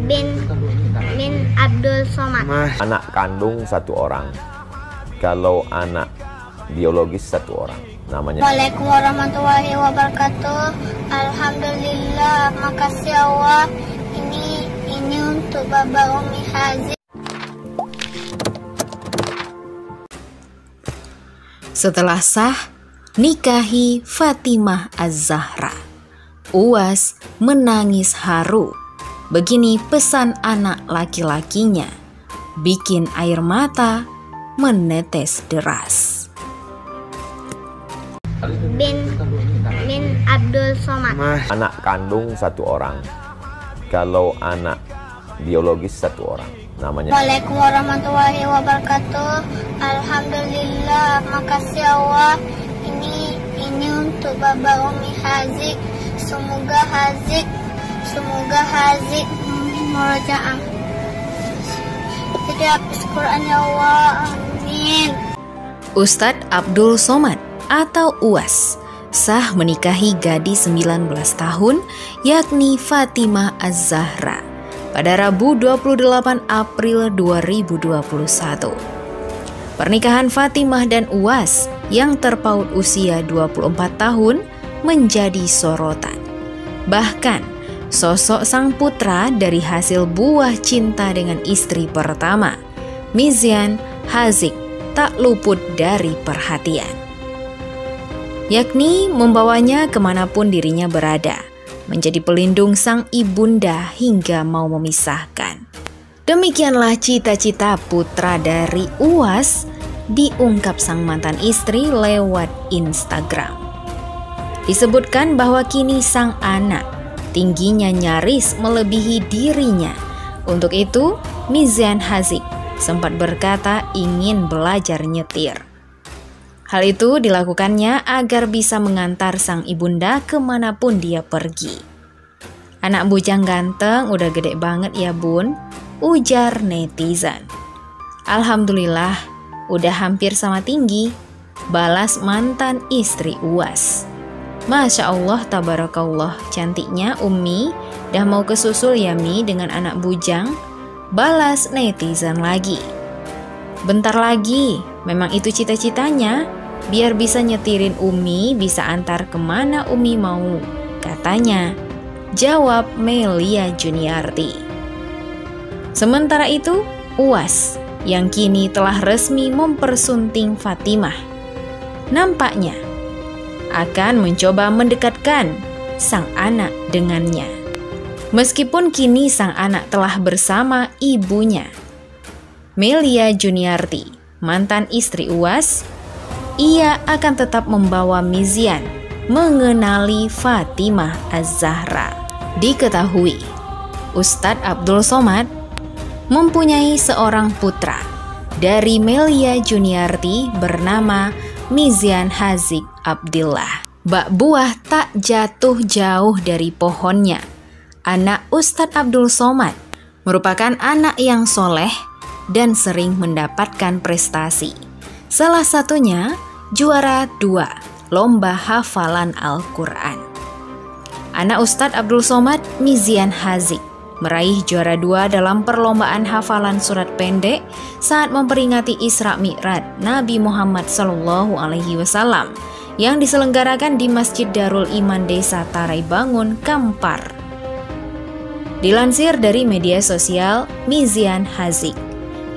bin Abdul Somad. Anak kandung 1 orang. Kalau anak biologis 1 orang. Namanya. Waalaikumsalam warahmatullahi wabarakatuh. Alhamdulillah, makasih Allah. Ini untuk Bapak Umi Haziq. Setelah sah, nikahi Fatimah Az-Zahra. Uwas menangis haru. Begini pesan anak laki-lakinya, bikin air mata menetes deras. Bin Abdul Somad. Anak kandung 1 orang. Kalau anak biologis 1 orang. Namanya. Waalaikumsalam warahmatullahi wabarakatuh. Alhamdulillah, makasih Allah. Ini untuk Bapak Umi Haziq. Semoga Haziq murojaah. Jadi habis Quran ya Allah. Amin. Ustadz Abdul Somad atau Uwas sah menikahi gadis 19 tahun yakni Fatimah Az-Zahra pada Rabu 28 April 2021. Pernikahan Fatimah dan Uwas yang terpaut usia 24 tahun menjadi sorotan. Bahkan sosok sang putra dari hasil buah cinta dengan istri pertama, Mizian Haziq, tak luput dari perhatian, yakni membawanya kemanapun dirinya berada, menjadi pelindung sang ibunda hingga mau memisahkan. Demikianlah cita-cita putra dari Uwas diungkap sang mantan istri lewat Instagram. Disebutkan bahwa kini sang anak tingginya nyaris melebihi dirinya. Untuk itu, Mizian Haziq sempat berkata ingin belajar nyetir. Hal itu dilakukannya agar bisa mengantar sang ibunda kemanapun dia pergi. Anak bujang ganteng udah gede banget ya bun, ujar netizen. Alhamdulillah, udah hampir sama tinggi, balas mantan istri Uwas. Masya Allah, tabarakallah, cantiknya Umi, dah mau kesusul ya Mi dengan anak bujang, balas netizen lagi. Bentar lagi, memang itu cita-citanya, biar bisa nyetirin Umi, bisa antar kemana Umi mau, katanya, jawab Melia Juniarti. Sementara itu, Uwas yang kini telah resmi mempersunting Fatimah, nampaknya akan mencoba mendekatkan sang anak dengannya. Meskipun kini sang anak telah bersama ibunya, Melia Juniarti, mantan istri Uwas, ia akan tetap membawa Mizian mengenali Fatimah Az-Zahra. Diketahui, Ustadz Abdul Somad mempunyai seorang putra dari Melia Juniarti bernama Mizian Haziq Abdillah. Bak buah tak jatuh jauh dari pohonnya. Anak Ustadz Abdul Somad merupakan anak yang soleh dan sering mendapatkan prestasi. Salah satunya juara 2 lomba hafalan Al-Quran. Anak Ustadz Abdul Somad, Mizian Haziq, meraih juara 2 dalam perlombaan hafalan surat pendek saat memperingati Isra Mi'raj Nabi Muhammad SAW yang diselenggarakan di Masjid Darul Iman Desa Tarai Bangun, Kampar. Dilansir dari media sosial Mizian Haziq,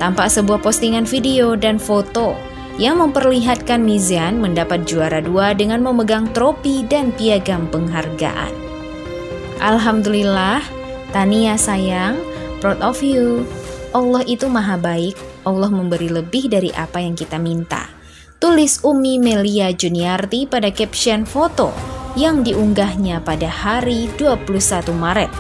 tampak sebuah postingan video dan foto yang memperlihatkan Mizian mendapat juara 2 dengan memegang tropi dan piagam penghargaan. Alhamdulillah, Tania sayang, proud of you. Allah itu maha baik, Allah memberi lebih dari apa yang kita minta. Tulis Umi Melia Juniarti pada caption foto yang diunggahnya pada hari 21 Maret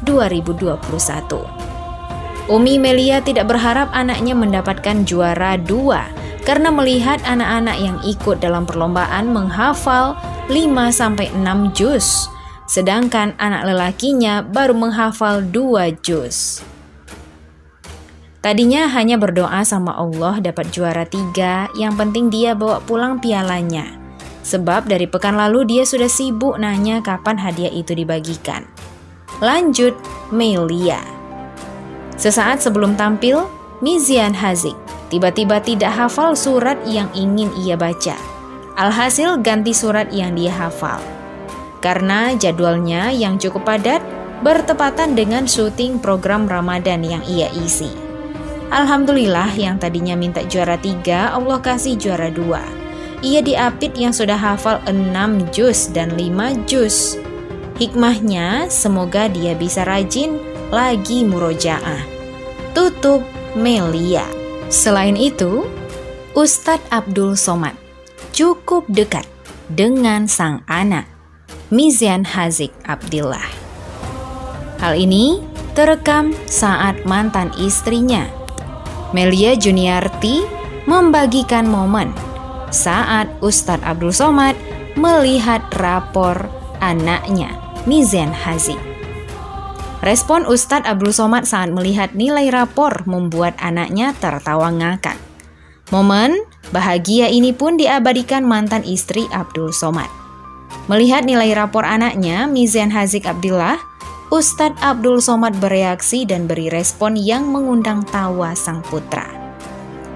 2021. Umi Melia tidak berharap anaknya mendapatkan juara 2 karena melihat anak-anak yang ikut dalam perlombaan menghafal 5-6 juz. Sedangkan anak lelakinya baru menghafal 2 juz. Tadinya hanya berdoa sama Allah dapat juara 3, yang penting dia bawa pulang pialanya. Sebab dari pekan lalu dia sudah sibuk nanya kapan hadiah itu dibagikan. Lanjut Melia. Sesaat sebelum tampil, Mizian Haziq tiba-tiba tidak hafal surat yang ingin ia baca. Alhasil ganti surat yang dia hafal. Karena jadwalnya yang cukup padat bertepatan dengan syuting program Ramadan yang ia isi. Alhamdulillah yang tadinya minta juara 3, Allah kasih juara 2. Ia diapit yang sudah hafal 6 juz dan 5 juz. Hikmahnya semoga dia bisa rajin lagi murojaah. Tutup Melia. Selain itu, Ustadz Abdul Somad cukup dekat dengan sang anak, Mizian Haziq Abdillah. Hal ini terekam saat mantan istrinya, Melia Juniarti, membagikan momen saat Ustadz Abdul Somad melihat rapor anaknya, Mizian Haziq. Respon Ustadz Abdul Somad saat melihat nilai rapor membuat anaknya tertawa ngakak. Momen bahagia ini pun diabadikan mantan istri Abdul Somad. Melihat nilai rapor anaknya, Mizian Haziq Abdillah, Ustadz Abdul Somad bereaksi dan beri respon yang mengundang tawa sang putra.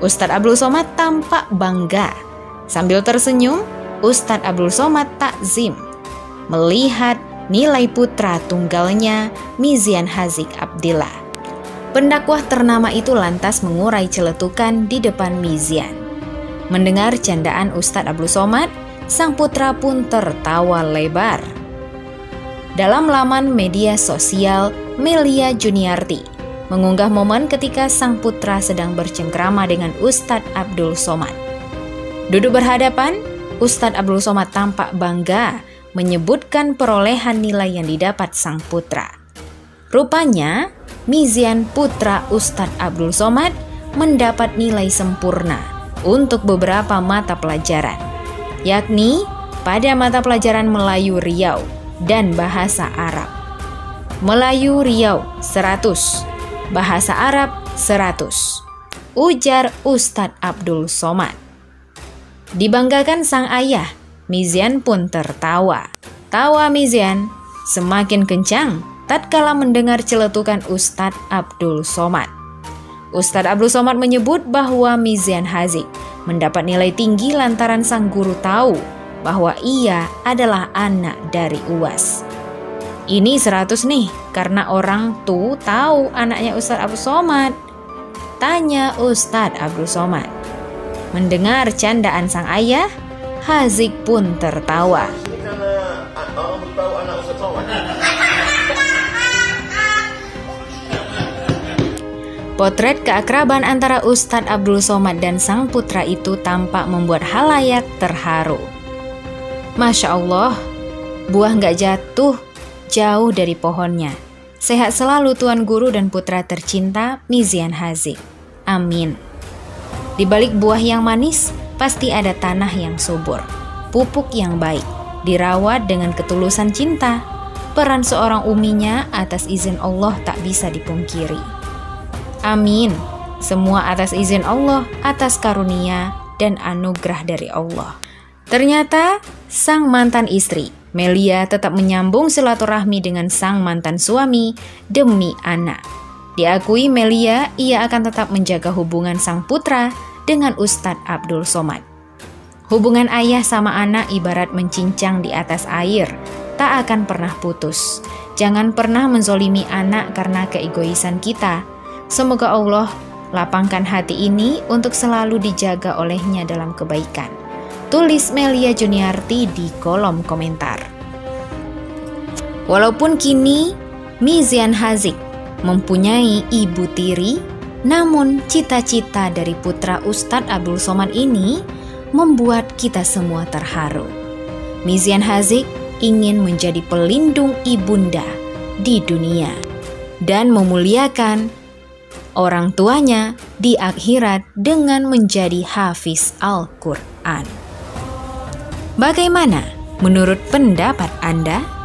Ustadz Abdul Somad tampak bangga. Sambil tersenyum, Ustadz Abdul Somad takzim melihat nilai putra tunggalnya, Mizian Haziq Abdillah. Pendakwah ternama itu lantas mengurai celetukan di depan Mizian. Mendengar candaan Ustadz Abdul Somad, sang putra pun tertawa lebar. Dalam laman media sosial, Melia Juniarti mengunggah momen ketika sang putra sedang bercengkrama dengan Ustadz Abdul Somad. Duduk berhadapan, Ustadz Abdul Somad tampak bangga menyebutkan perolehan nilai yang didapat sang putra. Rupanya, Mizian putra Ustadz Abdul Somad mendapat nilai sempurna untuk beberapa mata pelajaran, yakni pada mata pelajaran Melayu Riau dan Bahasa Arab. Melayu Riau 100, Bahasa Arab 100, ujar Ustadz Abdul Somad. Dibanggakan sang ayah, Mizian pun tertawa. Tawa Mizian semakin kencang tatkala mendengar celetukan Ustadz Abdul Somad. Ustadz Abdul Somad menyebut bahwa Mizian Haziq mendapat nilai tinggi lantaran sang guru tahu bahwa ia adalah anak dari UAS. Ini 100 nih karena orang tuh tahu anaknya Ustadz Abdul Somad, tanya Ustadz Abdul Somad. Mendengar candaan sang ayah, Haziq pun tertawa. Potret keakraban antara Ustadz Abdul Somad dan sang putra itu tampak membuat halayak terharu. Masya Allah, buah nggak jatuh jauh dari pohonnya. Sehat selalu Tuan Guru dan putra tercinta Mizian Haziq. Amin. Di balik buah yang manis, pasti ada tanah yang subur, pupuk yang baik, dirawat dengan ketulusan cinta. Peran seorang uminya atas izin Allah tak bisa dipungkiri. Amin. Semua atas izin Allah, atas karunia dan anugerah dari Allah. Ternyata sang mantan istri, Melia, tetap menyambung silaturahmi dengan sang mantan suami demi anak. Diakui Melia, ia akan tetap menjaga hubungan sang putra dengan Ustadz Abdul Somad. Hubungan ayah sama anak ibarat mencincang di atas air, tak akan pernah putus. Jangan pernah menzolimi anak karena keegoisan kita. Semoga Allah lapangkan hati ini untuk selalu dijaga olehnya dalam kebaikan. Tulis Melia Juniarti di kolom komentar. Walaupun kini Mizian Haziq mempunyai ibu tiri, namun cita-cita dari putra Ustadz Abdul Somad ini membuat kita semua terharu. Mizian Haziq ingin menjadi pelindung ibunda di dunia dan memuliakan orang tuanya di akhirat dengan menjadi hafiz Al-Quran. Bagaimana menurut pendapat Anda?